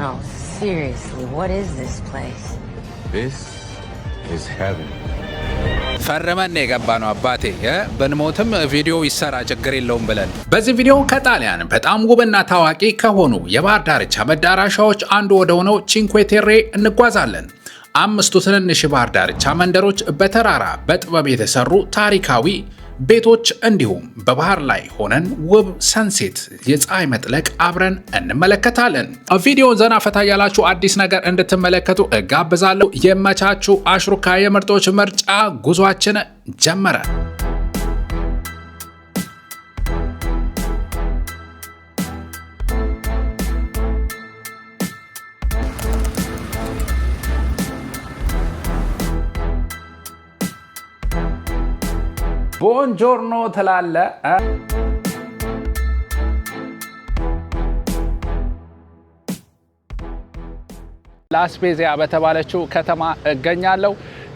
Oh, seriously, what is this place? This is heaven. ፈርመን የገባነው አባቴ በንሞትም ቪዲዮ ይሰራ ችግር የለውም ብለን በዚህ ቪዲዮ ከጣሊያን በጣም ውብና ታዋቂ ከሆኑ የባህር ዳርቻ መዳረሻዎች አንዱ ወደ ሆነው ቺንኩዌ ቴሬ እንጓዛለን። አምስቱ ትንንሽ ባህር ዳርቻ መንደሮች በተራራ በጥበብ የተሰሩ ታሪካዊ ቤቶች እንዲሁም በባህር ላይ ሆነን ውብ ሰንሴት የፀሐይ መጥለቅ አብረን እንመለከታለን። ቪዲዮ ዘና ፈታ ያላችሁ አዲስ ነገር እንድትመለከቱ እጋብዛለሁ። የመቻችሁ አሽሩካ የምርጦች ምርጫ ጉዟችን ጀመረ። ቦንጆርኖ ትላለ ላስፔዚያ በተባለችው ከተማ እገኛለሁ።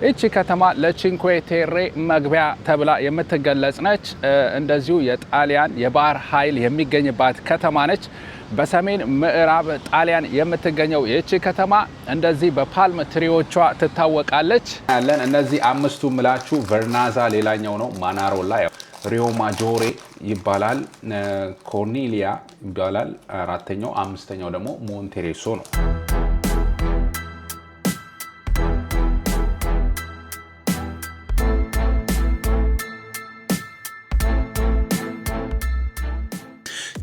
እቺ ከተማ ለቺንኩዌ ቴሬ መግቢያ ተብላ የምትገለጽ ነች። እንደዚሁ የጣሊያን የባህር ኃይል የሚገኝባት ከተማ ነች። በሰሜን ምዕራብ ጣሊያን የምትገኘው ይህች ከተማ እንደዚህ በፓልም ትሪዎቿ ትታወቃለች። ያለን እነዚህ አምስቱ ምላችሁ ቨርናዛ ሌላኛው ነው። ማናሮላ ሪዮ ማጆሬ ይባላል። ኮርኒሊያ ይባላል አራተኛው። አምስተኛው ደግሞ ሞንቴሬሶ ነው።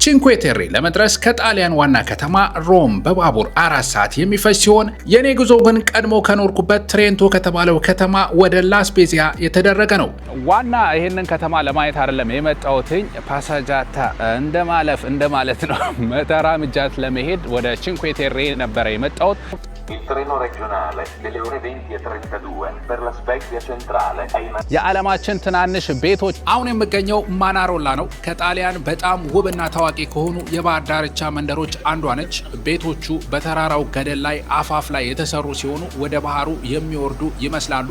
ቺንኩዌ ቴሬ ለመድረስ ከጣሊያን ዋና ከተማ ሮም በባቡር 4 ሰዓት የሚፈጅ ሲሆን የኔ ጉዞ ግን ቀድሞ ከኖርኩበት ትሬንቶ ከተባለው ከተማ ወደ ላስፔዚያ የተደረገ ነው። ዋና ይሄንን ከተማ ለማየት አይደለም የመጣሁትኝ ፓሳጃታ እንደማለት ነው። መተራምጃት ለመሄድ ወደ ቺንኩዌ ቴሬ ነበር የመጣሁት። Il treno regionale delle ore 20:32 per la Spezia centrale የዓለማችን ትናንሽ ቤቶች አሁን የምገኘው ማናሮላ ነው። ከጣሊያን በጣም ውብና ታዋቂ ከሆኑ የባህር ዳርቻ መንደሮች አንዷ ነች። ቤቶቹ በተራራው ገደል ላይ አፋፍ ላይ የተሰሩ ሲሆኑ ወደ ባህሩ የሚወርዱ ይመስላሉ።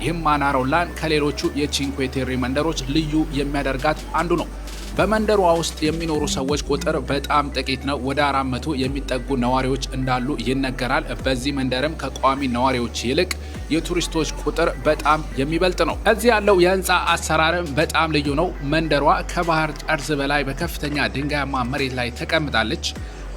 ይህም ማናሮላን ከሌሎቹ የቺንኩዌ ቴሬ መንደሮች ልዩ የሚያደርጋት አንዱ ነው። በመንደሯ ውስጥ የሚኖሩ ሰዎች ቁጥር በጣም ጥቂት ነው። ወደ 400 የሚጠጉ ነዋሪዎች እንዳሉ ይነገራል። በዚህ መንደርም ከቋሚ ነዋሪዎች ይልቅ የቱሪስቶች ቁጥር በጣም የሚበልጥ ነው። እዚህ ያለው የህንፃ አሰራርም በጣም ልዩ ነው። መንደሯ ከባህር ጠርዝ በላይ በከፍተኛ ድንጋያማ መሬት ላይ ተቀምጣለች።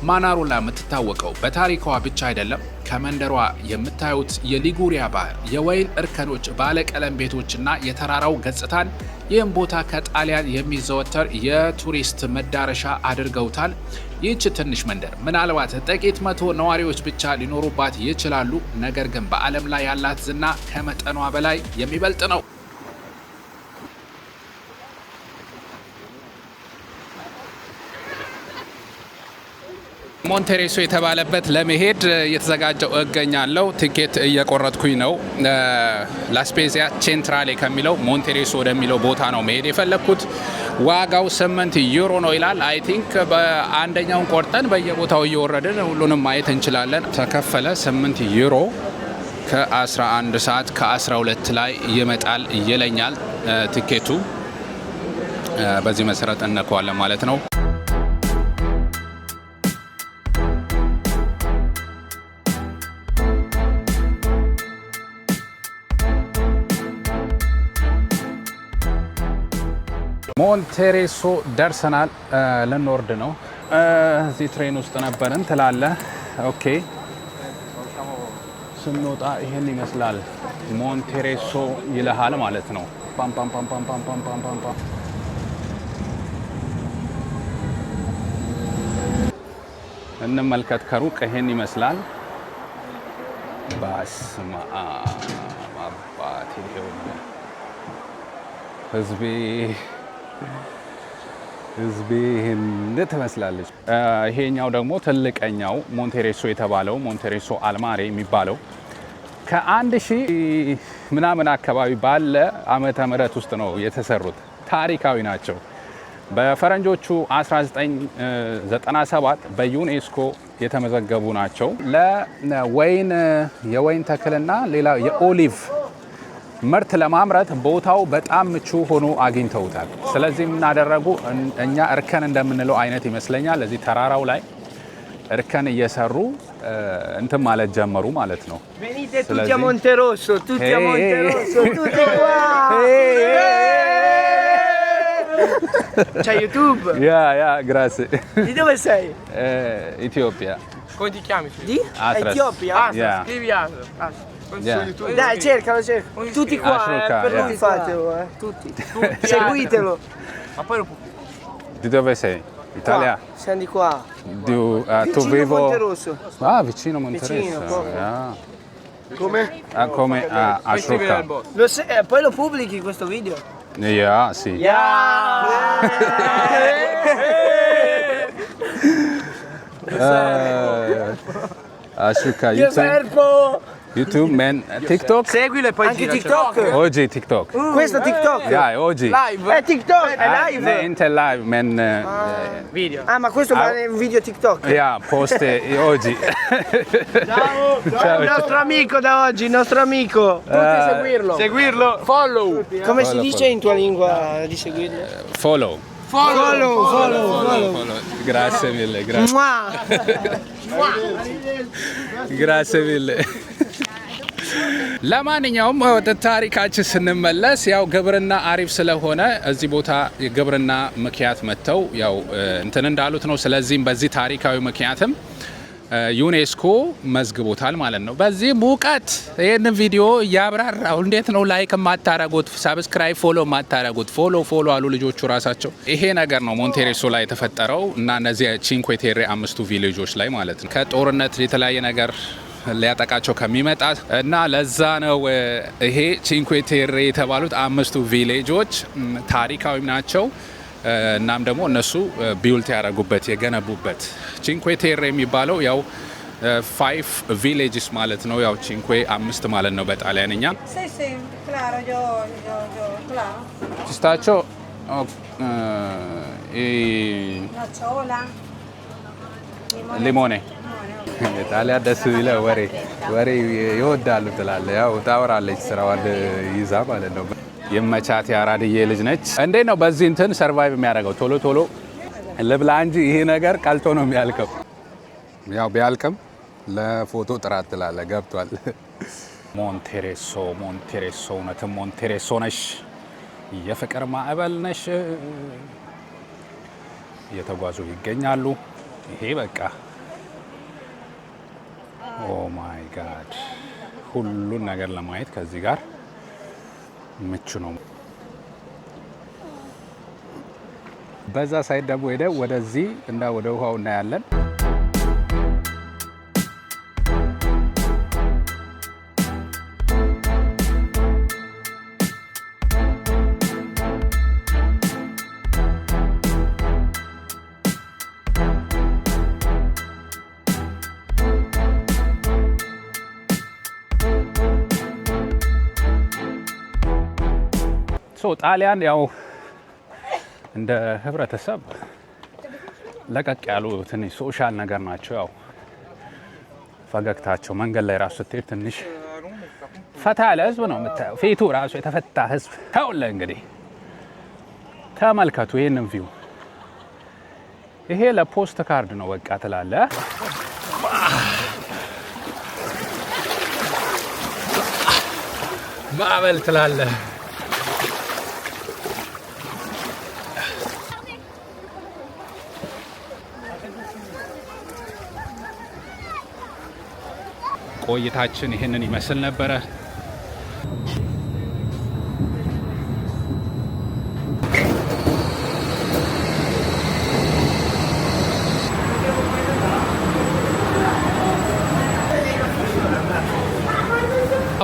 ማናሮላ የምትታወቀው በታሪኳ ብቻ አይደለም። ከመንደሯ የምታዩት የሊጉሪያ ባህር፣ የወይን እርከኖች፣ ባለቀለም ቤቶችና የተራራው ገጽታን ይህም ቦታ ከጣሊያን የሚዘወተር የቱሪስት መዳረሻ አድርገውታል። ይህች ትንሽ መንደር ምናልባት ጥቂት መቶ ነዋሪዎች ብቻ ሊኖሩባት ይችላሉ። ነገር ግን በዓለም ላይ ያላት ዝና ከመጠኗ በላይ የሚበልጥ ነው። ሞንቴሬሶ የተባለበት ለመሄድ እየተዘጋጀው እገኛለሁ። ቲኬት እየቆረጥኩኝ ነው። ላስፔዚያ ቼንትራሌ ከሚለው ሞንቴሬሶ ወደሚለው ቦታ ነው መሄድ የፈለኩት። ዋጋው 8 ዩሮ ነው ይላል። አይ ቲንክ በአንደኛውን ቆርጠን በየቦታው እየወረድን ሁሉንም ማየት እንችላለን። ተከፈለ 8 ዩሮ ከ11 ሰዓት ከ12 ላይ ይመጣል ይለኛል ቲኬቱ። በዚህ መሰረት እነከዋለን ማለት ነው። ሞንቴሬሶ ደርሰናል። ልንወርድ ነው። እዚህ ትሬን ውስጥ ነበርን ትላለ። ኦኬ ስንወጣ ይሄን ይመስላል። ሞንቴሬሶ ይልሃል ማለት ነው። ፓም ፓም ፓም ፓም ፓም ፓም ፓም ፓም እንመልከት ከሩቅ ይሄን ይመስላል። ባስማ አባቴ ህዝቤ ይሄን ትመስላለች። ይሄኛው ደግሞ ትልቀኛው ሞንቴሬሶ የተባለው ሞንቴሬሶ አልማሬ የሚባለው ከ1000 ምናምን አካባቢ ባለ ዓመተ ምህረት ውስጥ ነው የተሰሩት። ታሪካዊ ናቸው። በፈረንጆቹ 1997 በዩኔስኮ የተመዘገቡ ናቸው። ለወይን የወይን ተክልና ሌላ የኦሊቭ ምርት ለማምረት ቦታው በጣም ምቹ ሆኖ አግኝተውታል። ስለዚህ ምን አደረጉ? እኛ እርከን እንደምንለው አይነት ይመስለኛል እዚህ ተራራው ላይ እርከን እየሰሩ እንትን ማለት ጀመሩ ማለት ነው። Venite tutti a Monterosso, tutti a Monterosso, tutti qua. C'hai YouTube? ያ grazie. Di dove sei? Etiopia. Come ti chiami? Di? Atlas. Etiopia? Yeah. Scrivi Atlas. Yeah. Dai, cercalo. Tutti qua, Ashruka, per yeah. lui fatelo, tutti. Seguitelo. Ma poi lo Di dove sei? Italia? Qua, siamo di qua. Tu Vicino vivo Monterosso. vicino Monterosso. Vicino, proprio. Yeah. Come? Come a scrivi Ashruka. nel boss. Poi lo pubblichi questo video? Yeah, sì. Ashruka, YouTube, man. TikTok? Seguilo e poi Anche gira, TikTok? Oggi TikTok. Questo TikTok? Yeah, oggi. Live. È TikTok, è live. Niente live, man. Video. Ah, ma questo è un video TikTok? Yeah, poste oggi. Ciao. Il nostro amico da oggi, il nostro amico. Tutti seguirlo. Seguirlo. Follow. Come si dice in tua lingua di seguirlo? Follow. Follow. Grazie mille, grazie. Grazie mille. ለማንኛውም ወደ ታሪካችን ስንመለስ ያው ግብርና አሪፍ ስለሆነ እዚህ ቦታ የግብርና ምክንያት መተው ያው እንትን እንዳሉት ነው። ስለዚህም በዚህ ታሪካዊ ምክንያትም ዩኔስኮ መዝግቦታል ማለት ነው። በዚህ ሙቀት ይሄንን ቪዲዮ ያብራራው እንዴት ነው ላይክ ማታረጉት፣ ሰብስክራይብ፣ ፎሎ ማታረጉት? ፎሎ አሉ ልጆቹ ራሳቸው። ይሄ ነገር ነው ሞንቴሬሶ ላይ የተፈጠረው እና እነዚህ ቺንኩዌ ቴሬ አምስቱ ቪሌጆች ላይ ማለት ነው ከጦርነት የተለያየ ነገር ሊያጠቃቸው ከሚመጣ እና ለዛ ነው ይሄ ቺንኩዌ ቴሬ የተባሉት አምስቱ ቪሌጆች ታሪካዊ ናቸው። እናም ደግሞ እነሱ ቢውልት ያደረጉበት የገነቡበት ቺንኩዌ ቴሬ የሚባለው ያው 5 villages ማለት ነው። ያው ቺንኩዌ 5 ማለት ነው በጣሊያንኛ። Sì, claro, yo, claro. ስታቸው Nocciola, ሊሞኔ ጣሊያ ደስ ይለ ወሬ ይወዳሉ ትላለ። ያው ታወራለች ስራዋን ይዛ ማለት ነው። የመቻት ያራድዬ ልጅ ነች። እንዴት ነው በዚህ እንትን ሰርቫይቭ የሚያደርገው? ቶሎ ልብላ እንጂ ይሄ ነገር ቀልጦ ነው የሚያልቀው። ያው ቢያልቅም ለፎቶ ጥራት ትላለ። ገብቷል። ሞንቴሬሶ እውነትም ሞንቴሬሶ ነሽ፣ የፍቅር ማዕበል ነሽ። እየተጓዙ ይገኛሉ። ይሄ በቃ ኦ ማይ ጋድ ሁሉን ነገር ለማየት ከዚህ ጋር ምቹ ነው። በዛ ሳይድ ደግሞ ሄደ ወደዚህ እና ወደ ውሃው እናያለን። ጣሊያን ያው እንደ ህብረተሰብ ለቀቅ ያሉ ትንሽ ሶሻል ነገር ናቸው። ያው ፈገግታቸው መንገድ ላይ ራሱ ስትሄድ ትንሽ ፈታ ያለ ህዝብ ነው የምታየው። ፊቱ ራሱ የተፈታ ህዝብ ታውለ። እንግዲህ ተመልከቱ ይሄንን ቪው። ይሄ ለፖስት ካርድ ነው በቃ ትላለ። ማዕበል ትላለ። ቆይታችን ይሄንን ይመስል ነበረ።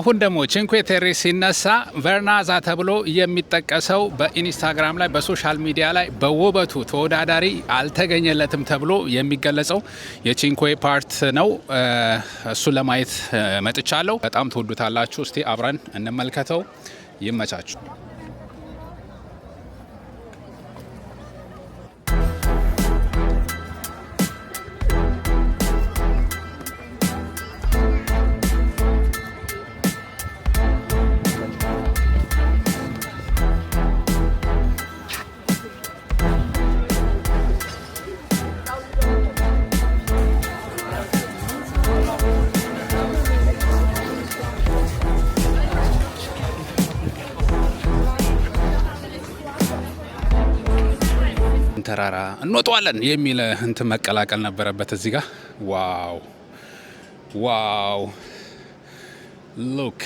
አሁን ደግሞ ቺንኩዌ ቴሬ ሲነሳ ቨርናዛ ተብሎ የሚጠቀሰው በኢንስታግራም ላይ በሶሻል ሚዲያ ላይ በውበቱ ተወዳዳሪ አልተገኘለትም ተብሎ የሚገለጸው የቺንኩዌ ፓርት ነው። እሱን ለማየት መጥቻለሁ። በጣም ትወዱታላችሁ። እስቲ አብረን እንመልከተው። ይመቻችሁ። ተራራ እንወጣለን የሚል እንትን መቀላቀል ነበረበት እዚህ ጋር። ዋው ዋው ሉክ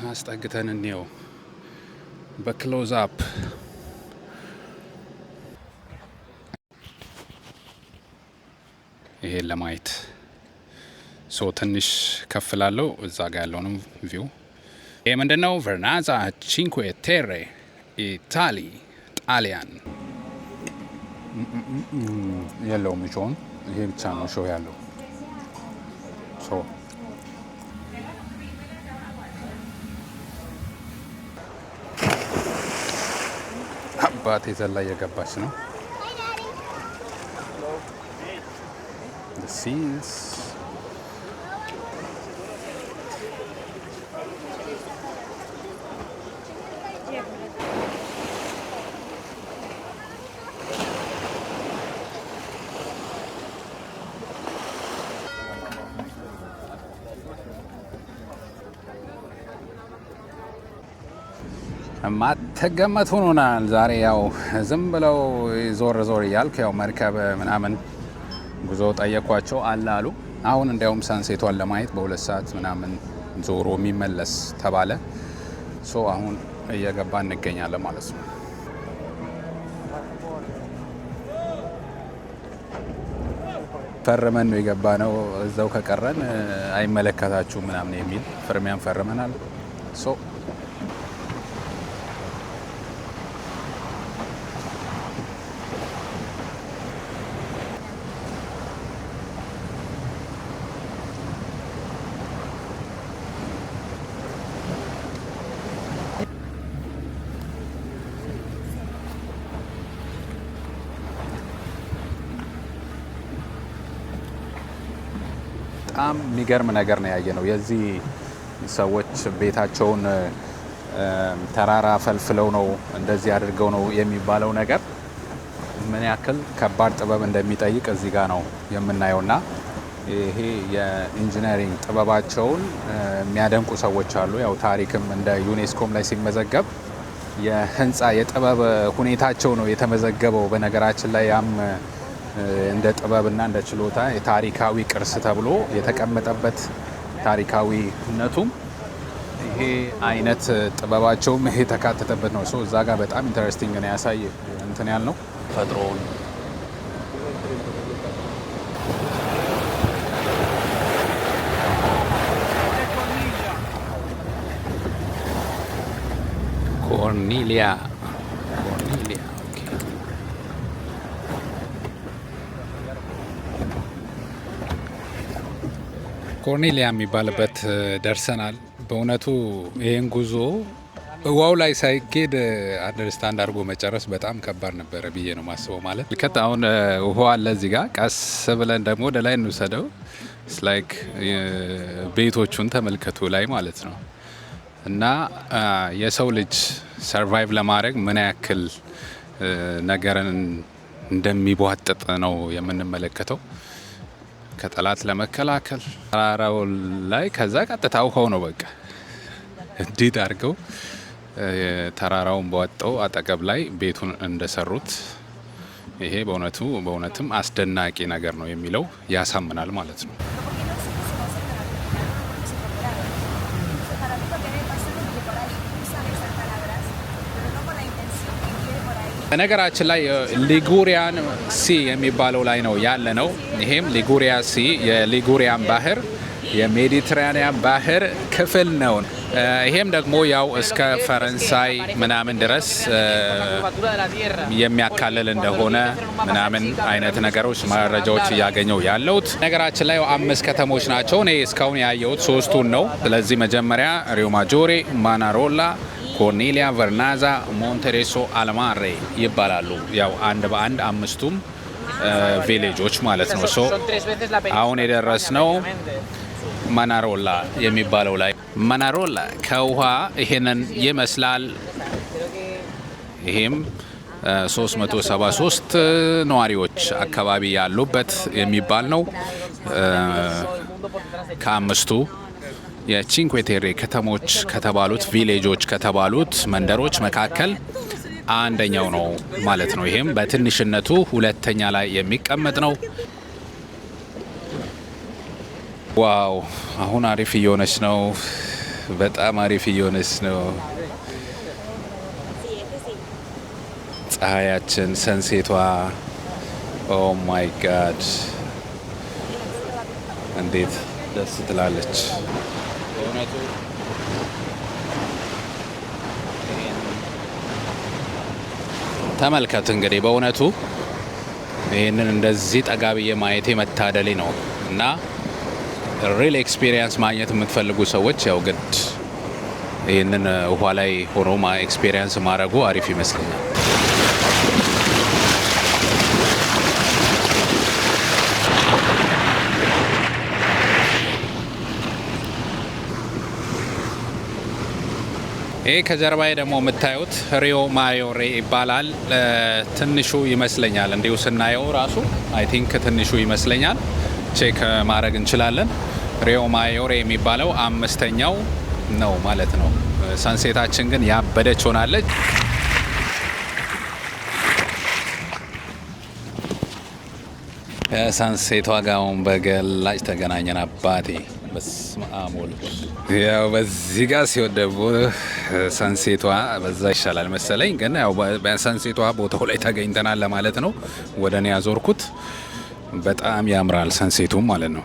አስጠግተን እንየው በክሎዝ አፕ። ይሄን ለማየት ሶ ትንሽ ከፍላለው እዛ ጋር ያለውንም ቪው። ይሄ ምንድነው? ቨርናዛ ቺንኩዌ ቴሬ ኢታሊ ጣሊያን። የለውም ሾውን፣ ይሄ ብቻ ነው ሾው ያለው። ሶ አባቴ ዘላ እየገባች ነው። The scenes. ማተገመት ሆኖናል ዛሬ። ያው ዝም ብለው ዞር ዞር እያልክ ያው መርከብ ምናምን ጉዞ ጠየኳቸው አላሉ። አሁን እንዲያውም ሰንሴቷን ለማየት በ2 ሰዓት ምናምን ዞሮ የሚመለስ ተባለ። ሶ አሁን እየገባ እንገኛለን ማለት ነው። ፈርመን ነው የገባ ነው። እዛው ከቀረን አይመለከታችሁ ምናምን የሚል ፍርሚያን ፈርመናል። ሶ በጣም የሚገርም ነገር ነው ያየ ነው። የዚህ ሰዎች ቤታቸውን ተራራ ፈልፍለው ነው እንደዚህ አድርገው ነው የሚባለው ነገር ምን ያክል ከባድ ጥበብ እንደሚጠይቅ እዚህ ጋር ነው የምናየውና ይሄ የኢንጂነሪንግ ጥበባቸውን የሚያደንቁ ሰዎች አሉ። ያው ታሪክም እንደ ዩኔስኮም ላይ ሲመዘገብ የህንፃ የጥበብ ሁኔታቸው ነው የተመዘገበው። በነገራችን ላይ ያም እንደ ጥበብና እንደ ችሎታ የታሪካዊ ቅርስ ተብሎ የተቀመጠበት ታሪካዊነቱም ይሄ አይነት ጥበባቸውም ይሄ ተካተተበት ነው። ሶ እዛ ጋር በጣም ኢንተረስቲንግ ነው ያሳይ እንትን ያልነው ፈጥሮውን ኮርኒሊያ ኮርኔሊያ የሚባልበት ደርሰናል። በእውነቱ ይህን ጉዞ ውሃው ላይ ሳይኬድ አንደርስታንድ አድርጎ መጨረስ በጣም ከባድ ነበረ ብዬ ነው ማስበው። ማለት ልከት አሁን ውሃ አለ እዚህ ጋር፣ ቀስ ብለን ደግሞ ወደ ላይ እንውሰደው። ላይክ ቤቶቹን ተመልከቱ ላይ ማለት ነው። እና የሰው ልጅ ሰርቫይቭ ለማድረግ ምን ያክል ነገርን እንደሚቧጥጥ ነው የምንመለከተው። ከጠላት ለመከላከል ተራራው ላይ ከዛ ቀጥታ ውሃው ነው በቃ እንዴት አድርገው ተራራውን በወጣው አጠገብ ላይ ቤቱን እንደሰሩት ይሄ በእውነትም አስደናቂ ነገር ነው የሚለው ያሳምናል ማለት ነው። በነገራችን ላይ ሊጉሪያን ሲ የሚባለው ላይ ነው ያለ ነው። ይሄም ሊጉሪያ ሲ የሊጉሪያን ባህር የሜዲትራኒያን ባህር ክፍል ነው። ይሄም ደግሞ ያው እስከ ፈረንሳይ ምናምን ድረስ የሚያካልል እንደሆነ ምናምን አይነት ነገሮች መረጃዎች እያገኘው ያለውት። ነገራችን ላይ 5 ከተሞች ናቸው። እኔ እስካሁን ያየሁት 3ቱን ነው። ስለዚህ መጀመሪያ ሪዮ ማጆሬ፣ ማናሮላ፣ ኮርኔሊያ፣ ቨርናዛ፣ ሞንቴሬሶ አልማሬ ይባላሉ። ያው አንድ በአንድ 5ቱም ቪሌጆች ማለት ነው። ሶ አሁን የደረስነው ማናሮላ የሚባለው ላይ ማናሮላ ከውሃ ይሄንን ይመስላል። ይሄም 373 ነዋሪዎች አካባቢ ያሉበት የሚባል ነው። ከ5ቱ የቺንኩዌ ቴሬ ከተሞች ከተባሉት ቪሌጆች ከተባሉት መንደሮች መካከል አንደኛው ነው ማለት ነው። ይሄም በትንሽነቱ ሁለተኛ ላይ የሚቀመጥ ነው። ዋው አሁን አሪፍ እየሆነች ነው። በጣም አሪፍ እየሆነች ነው። ፀሐያችን ሰንሴቷ ኦ ማይ ጋድ እንዴት ደስ ትላለች በእውነቱ። ተመልከት እንግዲህ በእውነቱ ይህንን እንደዚህ ጠጋብዬ ማየቴ መታደሌ ነው እና ሪል ኤክስፒሪየንስ ማግኘት የምትፈልጉ ሰዎች ያው ግድ ይህንን ውሃ ላይ ሆኖ ኤክስፒሪየንስ ማድረጉ አሪፍ ይመስለኛል። ይሄ ከጀርባዬ ደግሞ የምታዩት ሪዮ ማዮሬ ይባላል። ትንሹ ይመስለኛል እንዲሁ ስናየው ራሱ አይ ቲንክ ትንሹ ይመስለኛል። ቼክ ማድረግ እንችላለን። ሪዮ ማዮሬ የሚባለው 5ኛው ነው ማለት ነው። ሰንሴታችን ግን ያበደች ሆናለች። ሰንሴቷ ጋውን በገላጭ ተገናኘን አባቴ። በስመ አብ ወልድ። ያው በዚህ ጋር ሲሆን ደግሞ ሰንሴቷ በዛ ይሻላል መሰለኝ። ግን ያው በሰንሴቷ ቦታው ላይ ተገኝተናል ለማለት ነው ወደ እኔ ያዞርኩት። በጣም ያምራል ሰንሴቱ ማለት ነው።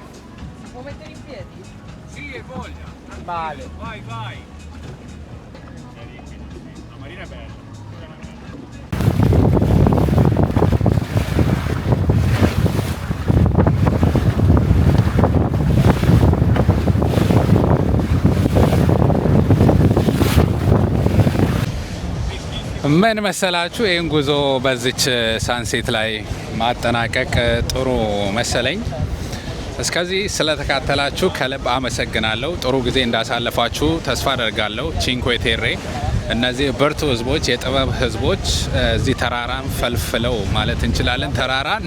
ምን መሰላችሁ ይህን ጉዞ በዚች ሳንሴት ላይ ማጠናቀቅ ጥሩ መሰለኝ። እስከዚህ ስለተካተላችሁ ከልብ አመሰግናለሁ። ጥሩ ጊዜ እንዳሳለፋችሁ ተስፋ አደርጋለሁ። ቺንኩዌ ቴሬ እነዚህ ብርቱ ህዝቦች፣ የጥበብ ህዝቦች እዚህ ተራራን ፈልፍለው ማለት እንችላለን ተራራን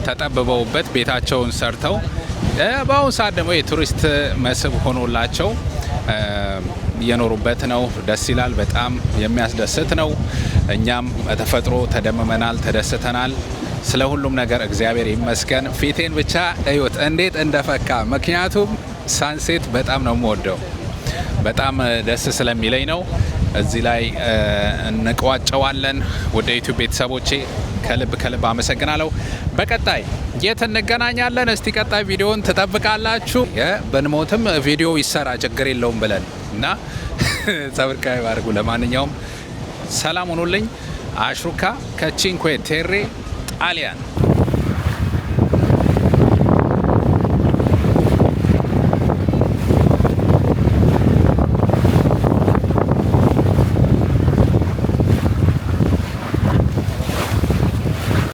ተጠብበውበት ቤታቸውን ሰርተው በአሁኑ ሰዓት ደግሞ የቱሪስት መስህብ ሆኖላቸው እየኖሩበት ነው። ደስ ይላል። በጣም የሚያስደስት ነው። እኛም በተፈጥሮ ተደምመናል፣ ተደስተናል። ስለ ሁሉም ነገር እግዚአብሔር ይመስገን። ፊቴን ብቻ እዩት እንዴት እንደፈካ። ምክንያቱም ሳንሴት በጣም ነው የምወደው፣ በጣም ደስ ስለሚለኝ ነው። እዚህ ላይ እንቋጨዋለን። ወደ ዩቲዩብ ቤተሰቦቼ ከልብ አመሰግናለሁ። በቀጣይ የት እንገናኛለን? እስቲ ቀጣይ ቪዲዮን ትጠብቃላችሁ። ብንሞትም ቪዲዮ ይሰራ ችግር የለውም ብለን እና ሰብስክራይብ አድርጉ። ለማንኛውም ሰላም ሁኑልኝ። አሽሩካ ከቺንኩዌ ቴሬ ጣሊያን